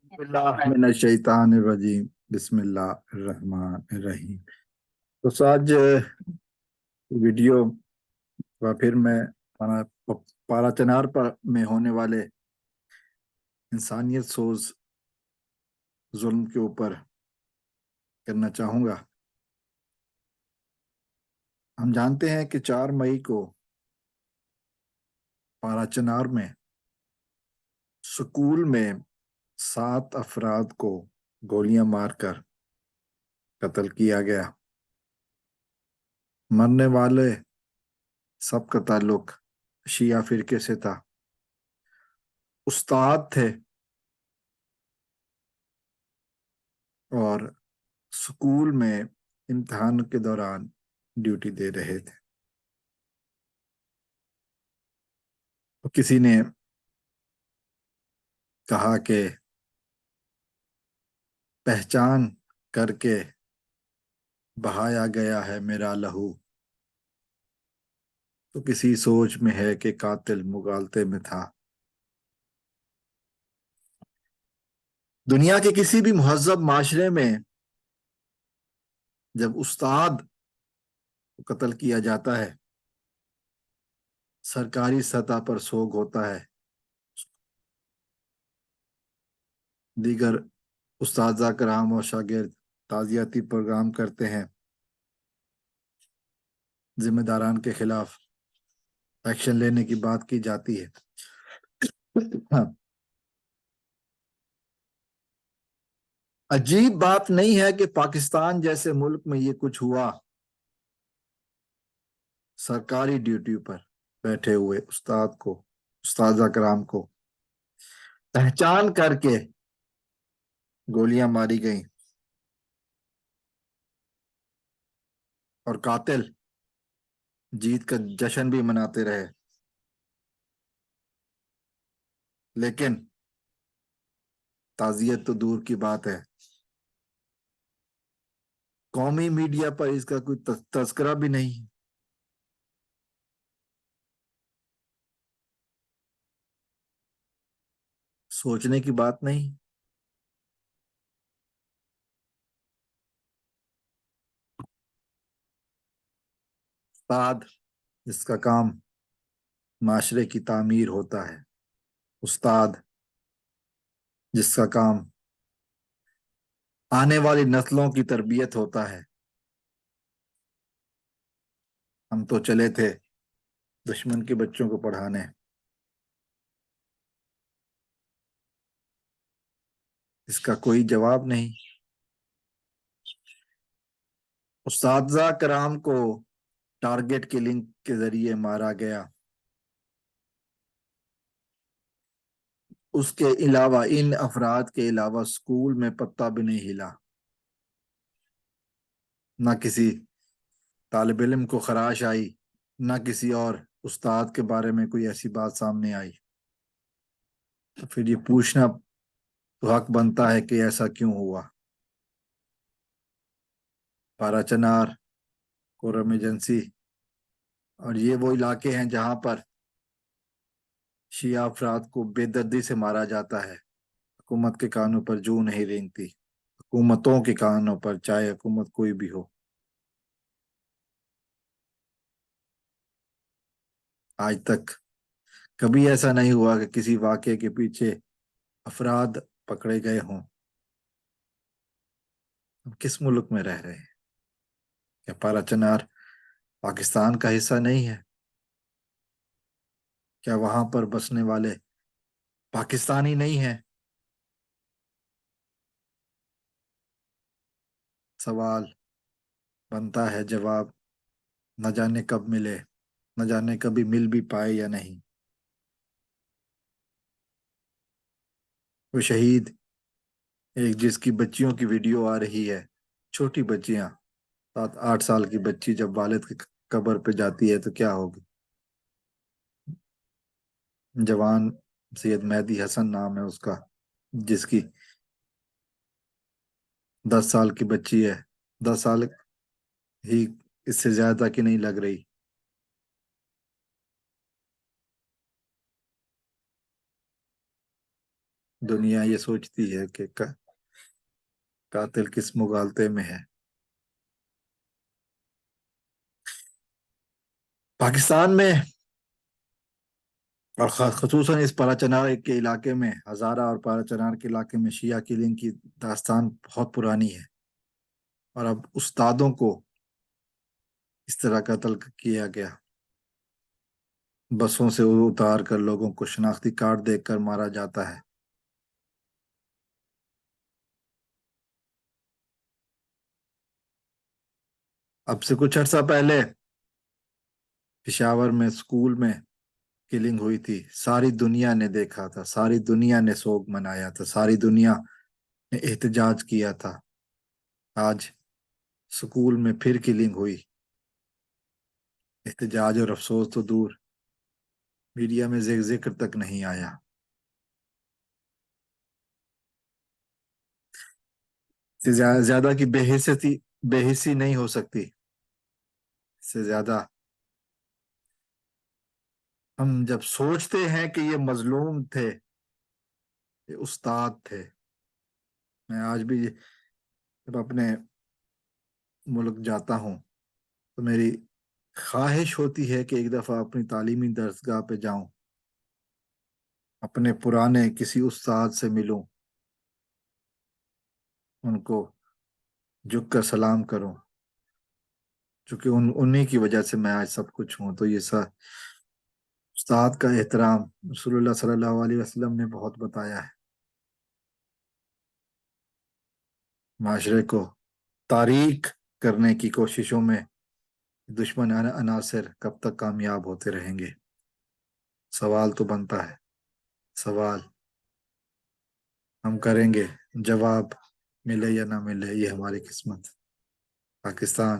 बिस्मिल्लाहिर्रहमानिर्रहीम बिस्मिल्लाहिर्रहमानिर्रहीम। तो आज वीडियो का फिर मैं पारा पारा चनार पर में होने वाले इंसानियत सोज जुल्म के ऊपर करना चाहूँगा। हम जानते हैं कि 4 मई को पारा चनार में स्कूल में 7 अफराद को गोलियां मारकर कत्ल किया गया। मरने वाले सबका ताल्लुक शिया फिरके से था। उस्ताद थे और स्कूल में इम्तिहान के दौरान ड्यूटी दे रहे थे। तो किसी ने कहा कि पहचान करके बहाया गया है मेरा लहू, तो किसी सोच में है कि कातिल मुगालते में था। दुनिया के किसी भी मुहज़्ज़ब माशरे में जब उस्ताद को कत्ल किया जाता है, सरकारी सतह पर सोग होता है। दीगर उस्ताद कराम और शागिर्द ताज़ियाती प्रोग्राम करते हैं, जिम्मेदारान के खिलाफ एक्शन लेने की बात की जाती है। हाँ, अजीब बात नहीं है कि पाकिस्तान जैसे मुल्क में ये कुछ हुआ। सरकारी ड्यूटी पर बैठे हुए उस्ताद कराम को पहचान करके गोलियां मारी गई और कातिल जीत का जश्न भी मनाते रहे। लेकिन ताज़ियत तो दूर की बात है, कौमी मीडिया पर इसका कोई तस्करा भी नहीं। सोचने की बात नहीं। उस्ताद जिसका काम माशरे की तामीर होता है, उस्ताद जिसका काम आने वाली नस्लों की तरबियत होता है, हम तो चले थे दुश्मन के बच्चों को पढ़ाने। इसका कोई जवाब नहीं। उस्तादजा कराम को टारगेट किलिंग के जरिए मारा गया। उसके अलावा इन अफराद के अलावा स्कूल में पत्ता भी नहीं हिला। ना किसी तालिब इल्म को खराश आई, ना किसी और उस्ताद के बारे में कोई ऐसी बात सामने आई। तो फिर ये पूछना तो हक बनता है कि ऐसा क्यों हुआ। पारा चनार, कोरम एजेंसी और ये वो इलाके हैं जहां पर शिया अफराद को बेदर्दी से मारा जाता है। हुकूमत के कानों पर जू नहीं रेंगती, हुकूमतों के कानों पर, चाहे हुकूमत कोई भी हो। आज तक कभी ऐसा नहीं हुआ कि किसी वाक़े के पीछे अफराद पकड़े गए हों। हम किस मुल्क में रह रहे हैं? क्या पारा चनार पाकिस्तान का हिस्सा नहीं है? क्या वहां पर बसने वाले पाकिस्तानी नहीं है? सवाल बनता है, जवाब न जाने कब मिले, न जाने कभी मिल भी पाए या नहीं। वो शहीद, एक जिसकी बच्चियों की वीडियो आ रही है, छोटी बच्चियां, 7-8 साल की बच्ची जब वालिद की कब्र पे जाती है तो क्या होगी। जवान सैयद मेहदी हसन नाम है उसका, जिसकी 10 साल की बच्ची है। 10 साल ही, इससे ज्यादा की नहीं लग रही। دنیا یہ سوچتی ہے کہ قاتل کس مغالطے میں ہے۔ پاکستان میں اور خصوصاً اس پارا چنار کے علاقے میں، ہزارہ اور پارا چنار کے علاقے میں شیعہ کلنگ کی داستان بہت پرانی ہے، اور اب استادوں کو اس طرح قتل کیا گیا، بسوں سے اتار کر لوگوں کو شناختی کارڈ دے کر مارا جاتا ہے۔ اب سے کچھ عرصہ پہلے پشاور میں اسکول میں کلنگ ہوئی تھی، ساری دنیا نے دیکھا تھا، ساری دنیا نے سوگ منایا تھا، ساری دنیا نے احتجاج کیا تھا۔ آج اسکول میں پھر کلنگ ہوئی، احتجاج اور افسوس تو دور، میڈیا میں ذکر تک نہیں آیا۔ زیادہ کی بے حسی نہیں ہو سکتی، اس سے زیادہ ہم جب سوچتے ہیں کہ یہ مظلوم تھے، یہ استاد تھے۔ میں آج بھی جب اپنے ملک جاتا ہوں تو میری خواہش ہوتی ہے کہ ایک دفعہ اپنی تعلیمی درسگاہ پہ جاؤں، اپنے پرانے کسی استاد سے ملوں، ان کو جھک کر سلام کروں، چونکہ انہی کی وجہ سے میں آج سب کچھ ہوں۔ تو یہ استاد کا احترام رسول اللہ صلی اللہ علیہ وسلم نے بہت بتایا ہے۔ معاشرے کو تاریک کرنے کی کوششوں میں دشمن عناصر کب تک کامیاب ہوتے رہیں گے؟ سوال تو بنتا ہے، سوال ہم کریں گے، جواب ملے یا نہ ملے یہ ہماری قسمت۔ پاکستان